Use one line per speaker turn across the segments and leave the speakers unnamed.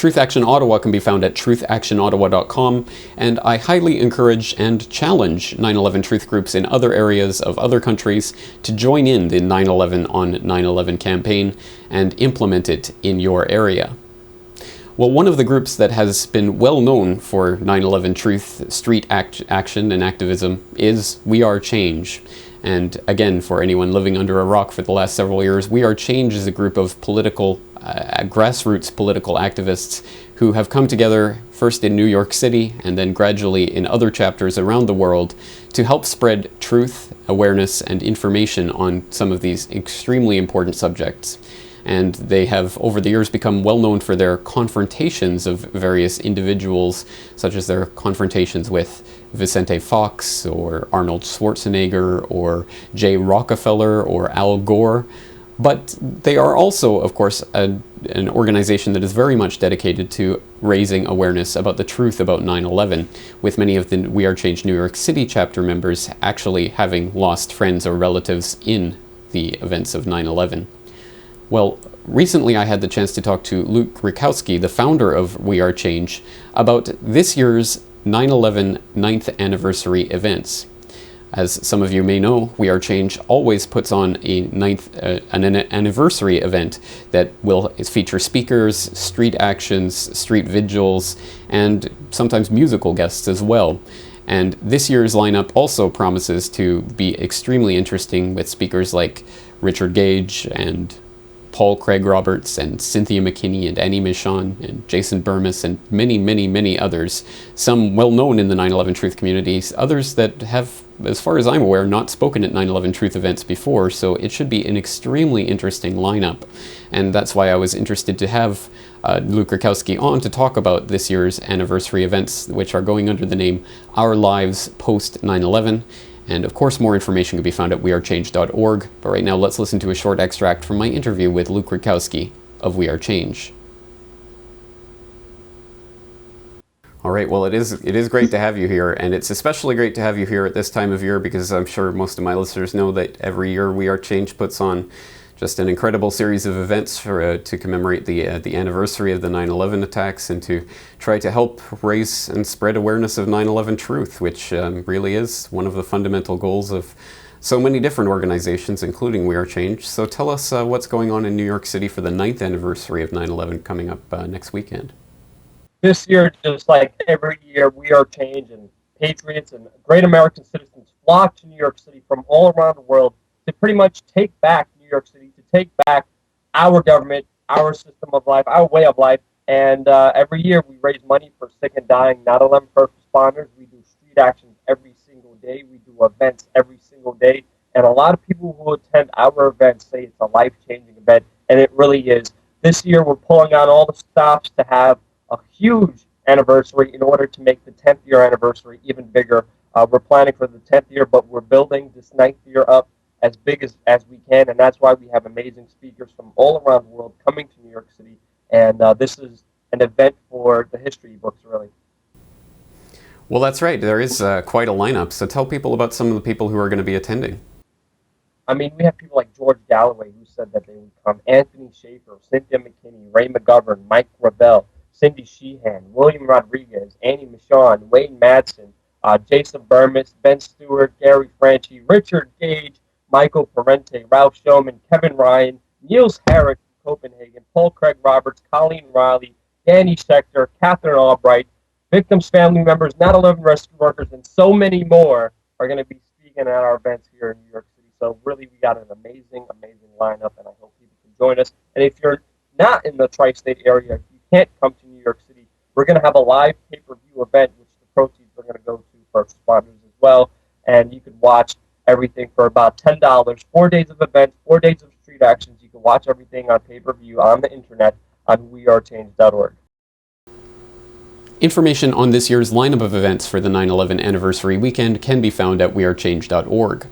Truth Action Ottawa can be found at truthactionottawa.com, and I highly encourage and challenge 9/11 truth groups in other areas of other countries to join in the 9/11 on 9/11 campaign and implement it in your area. Well, one of the groups that has been well known for 9/11 truth street action and activism is We Are Change. And again, for anyone living under a rock for the last several years, We Are Change is a group of grassroots political activists who have come together first in New York City and then gradually in other chapters around the world to help spread truth, awareness, and information on some of these extremely important subjects. And they have, over the years, become well known for their confrontations of various individuals, such as their confrontations with Vicente Fox, or Arnold Schwarzenegger, or Jay Rockefeller, or Al Gore. But they are also, of course, an organization that is very much dedicated to raising awareness about the truth about 9/11, with many of the We Are Change New York City chapter members actually having lost friends or relatives in the events of 9/11. Well, recently I had the chance to talk to Luke Rudkowski, the founder of We Are Change, about this year's 9/11 9th anniversary events. As some of you may know, We Are Change always puts on an anniversary event that will feature speakers, street actions, street vigils, and sometimes musical guests as well. And this year's lineup also promises to be extremely interesting, with speakers like Richard Gage and Paul Craig Roberts and Cynthia McKinney and Annie Michon and Jason Burmis and many, many, many others. Some well known in the 9/11 Truth communities, others that have, as far as I'm aware, not spoken at 9/11 Truth events before, so it should be an extremely interesting lineup. And that's why I was interested to have Luke Rudkowski on to talk about this year's anniversary events, which are going under the name Our Lives Post 9/11. And of course, more information can be found at wearechange.org. But right now, let's listen to a short extract from my interview with Luke Rudkowski of We Are Change. All right, well, it is great to have you here, and it's especially great to have you here at this time of year, because I'm sure most of my listeners know that every year We Are Change puts on just an incredible series of events to commemorate the anniversary of the 9/11 attacks, and to try to help raise and spread awareness of 9/11 truth, which really is one of the fundamental goals of so many different organizations, including We Are Change. So tell us what's going on in New York City for the 9th anniversary of 9/11 coming up next weekend.
This year, just like every year, We Are Change and patriots and great American citizens flock to New York City from all around the world to pretty much take back New York City, to take back our government, our system of life, our way of life. And every year we raise money for sick and dying 9/11 first responders. We do street actions every single day. We do events every single day. And a lot of people who attend our events say it's a life-changing event, and it really is. This year we're pulling out all the stops to have a huge anniversary in order to make the 10th year anniversary even bigger. We're planning for the 10th year, but we're building this 9th year up as big as we can, and that's why we have amazing speakers from all around the world coming to New York City, and this is an event for the history books, really.
Well, that's right. There is quite a lineup, so tell people about some of the people who are going to be attending.
I mean, we have people like George Galloway, who said that they would come, Anthony Schaefer, Cynthia McKinney, Ray McGovern, Mike Gravel, Cindy Sheehan, William Rodriguez, Annie Michon, Wayne Madsen, Jason Burmis, Ben Stewart, Gary Franchi, Richard Gage, Michael Parente, Ralph Showman, Kevin Ryan, Niels Herrick from Copenhagen, Paul Craig Roberts, Colleen Riley, Danny Schechter, Catherine Albright, victims' family members, 9/11 rescue workers, and so many more are going to be speaking at our events here in New York City. So really, we got an amazing, amazing lineup, and I hope people can join us. And if you're not in the tri-state area, if you can't come to New York City, we're going to have a live pay-per-view event, which the proceeds are going to go to first responders as well. And you can watch everything for about $10. 4 days of events, 4 days of street actions. You can watch everything on pay-per-view on the internet on wearechange.org.
Information on this year's lineup of events for the 9/11 anniversary weekend can be found at wearechange.org.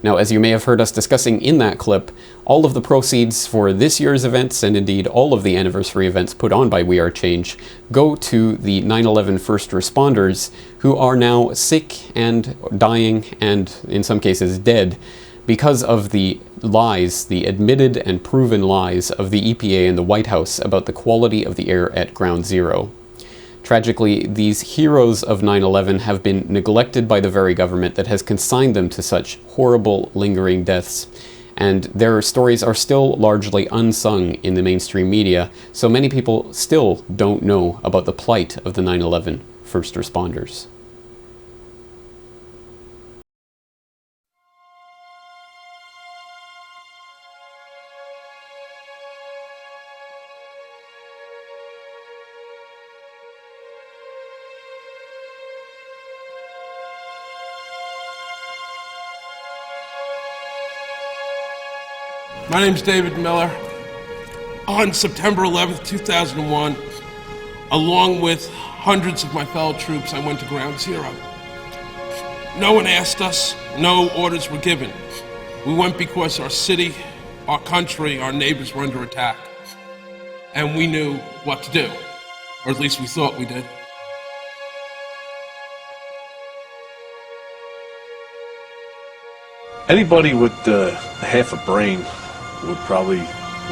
Now, as you may have heard us discussing in that clip, all of the proceeds for this year's events, and indeed all of the anniversary events put on by We Are Change, go to the 9/11 first responders who are now sick and dying and, in some cases, dead because of the lies, the admitted and proven lies of the EPA and the White House about the quality of the air at Ground Zero. Tragically, these heroes of 9/11 have been neglected by the very government that has consigned them to such horrible, lingering deaths, and their stories are still largely unsung in the mainstream media, so many people still don't know about the plight of the 9/11 first responders.
My name's David Miller. On September 11th, 2001, along with hundreds of my fellow troops, I went to Ground Zero. No one asked us, no orders were given. We went because our city, our country, our neighbors were under attack. And we knew what to do, or at least we thought we did.
Anybody with half a brain would probably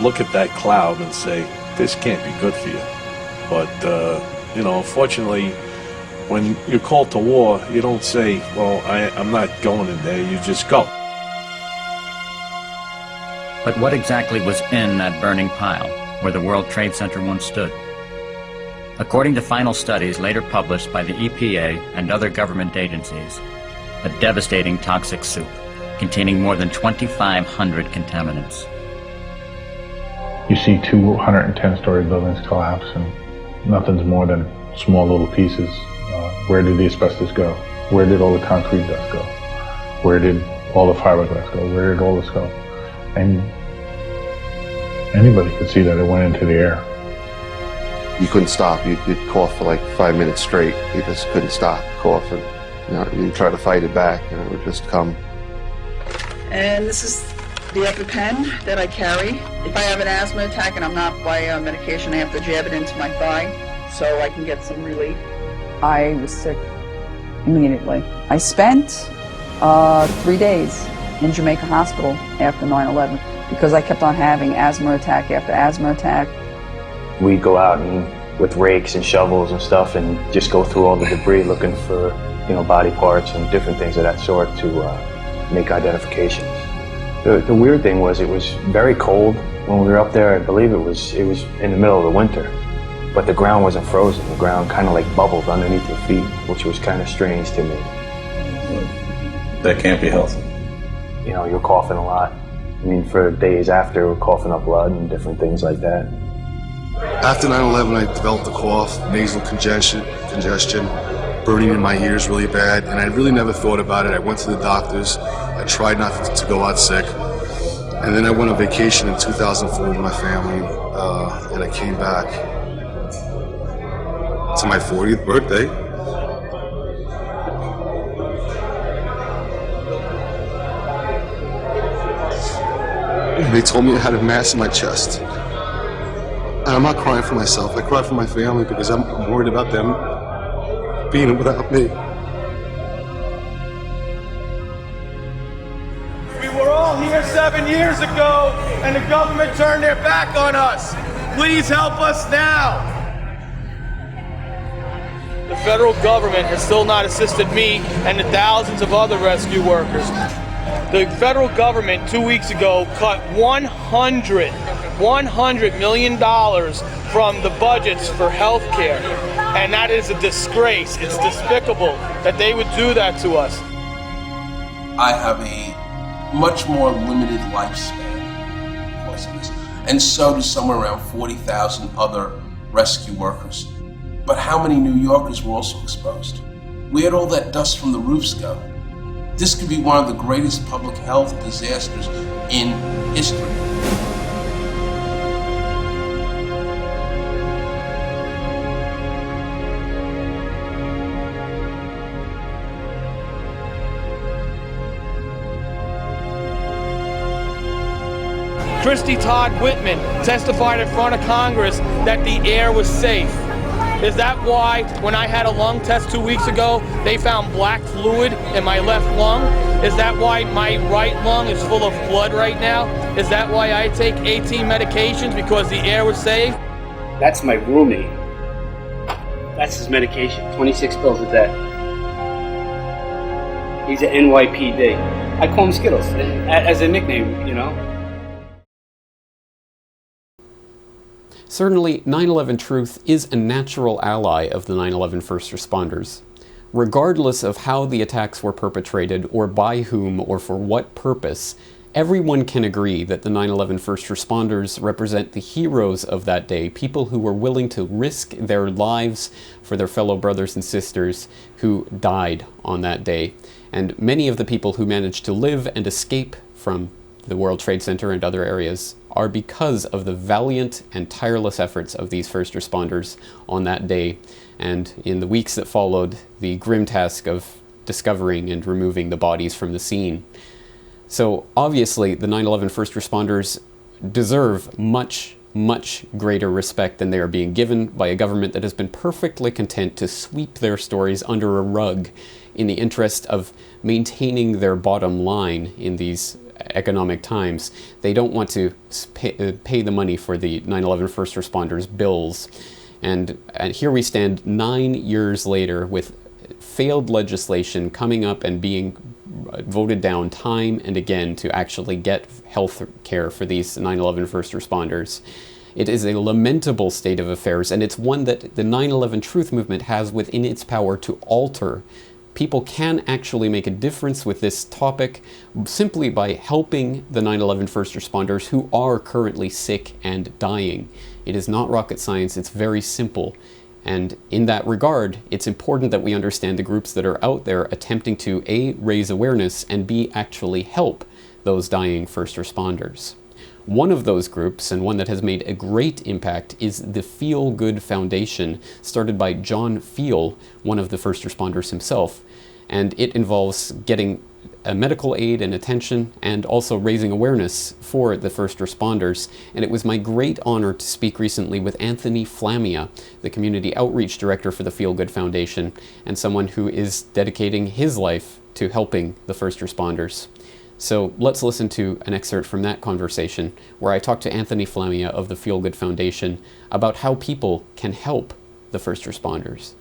look at that cloud and say, this can't be good for you. But, unfortunately, when you're called to war, you don't say, well, I'm not going in there, you just go.
But what exactly was in that burning pile where the World Trade Center once stood? According to final studies later published by the EPA and other government agencies, a devastating toxic soup containing more than 2,500 contaminants.
You see 210-story buildings collapse, and nothing's more than small little pieces. Where did the asbestos go? Where did all the concrete dust go? Where did all the fiberglass go? Where did all this go? And anybody could see that it went into the air.
You couldn't stop. You'd cough for like 5 minutes straight. You just couldn't stop coughing. You'd try to fight it back, and it would just come.
And this is the EpiPen that I carry. If I have an asthma attack and I'm not by medication, I have to jab it into my thigh so I can get some relief. I was sick immediately. I spent 3 days in Jamaica Hospital after 9/11 because I kept on having asthma attack after asthma attack.
We'd go out and with rakes and shovels and stuff and just go through all the debris looking for, body parts and different things of that sort to make identifications. The weird thing was it was very cold when we were up there. I believe it was in the middle of the winter, but the ground wasn't frozen. The ground kind of like bubbled underneath your feet, which was kind of strange to me.
That can't be healthy.
You're coughing a lot. For days after, we're coughing up blood and different things like that.
After 9/11, I developed a cough, nasal congestion, burning in my ears really bad, and I really never thought about it. I went to the doctors. I tried not to go out sick. And then I went on vacation in 2004 with my family, and I came back to my 40th birthday. They told me I had a mass in my chest. And I'm not crying for myself. I cry for my family because I'm worried about them being without me.
We were all here 7 years ago, and the government turned their back on us. Please help us now. The federal government has still not assisted me and the thousands of other rescue workers. The federal government 2 weeks ago cut $100 million from the budgets for health care. And that is a disgrace. It's despicable that they would do that to us.
I have a much more limited lifespan because of this. And so do somewhere around 40,000 other rescue workers. But how many New Yorkers were also exposed? Where'd all that dust from the roofs go? This could be one of the greatest public health disasters in history.
Christy Todd Whitman testified in front of Congress that the air was safe. Is that why when I had a lung test 2 weeks ago, they found black fluid in my left lung? Is that why my right lung is full of blood right now? Is that why I take 18 medications because the air was safe?
That's my roomie. That's his medication, 26 pills a day. He's an NYPD. I call him Skittles as a nickname, you know.
Certainly, 9/11 Truth is a natural ally of the 9/11 first responders. Regardless of how the attacks were perpetrated, or by whom, or for what purpose, everyone can agree that the 9/11 first responders represent the heroes of that day, people who were willing to risk their lives for their fellow brothers and sisters who died on that day. And many of the people who managed to live and escape from the World Trade Center and other areas are because of the valiant and tireless efforts of these first responders on that day, and in the weeks that followed, the grim task of discovering and removing the bodies from the scene. So obviously, the 9/11 first responders deserve much, much greater respect than they are being given by a government that has been perfectly content to sweep their stories under a rug in the interest of maintaining their bottom line in these economic times. They don't want to pay the money for the 9/11 first responders' bills. And here we stand 9 years later with failed legislation coming up and being voted down time and again to actually get health care for these 9/11 first responders. It is a lamentable state of affairs, and it's one that the 9/11 Truth movement has within its power to alter. People can actually make a difference with this topic simply by helping the 9/11 first responders who are currently sick and dying. It is not rocket science, it's very simple. And in that regard, it's important that we understand the groups that are out there attempting to A, raise awareness, and B, actually help those dying first responders. One of those groups, and one that has made a great impact, is the Feel Good Foundation, started by John Feel, one of the first responders himself. And it involves getting medical aid and attention, and also raising awareness for the first responders. And it was my great honor to speak recently with Anthony Flammia, the Community Outreach Director for the Feel Good Foundation, and someone who is dedicating his life to helping the first responders. So let's listen to an excerpt from that conversation where I talked to Anthony Flammia of the Feel Good Foundation about how people can help the first responders.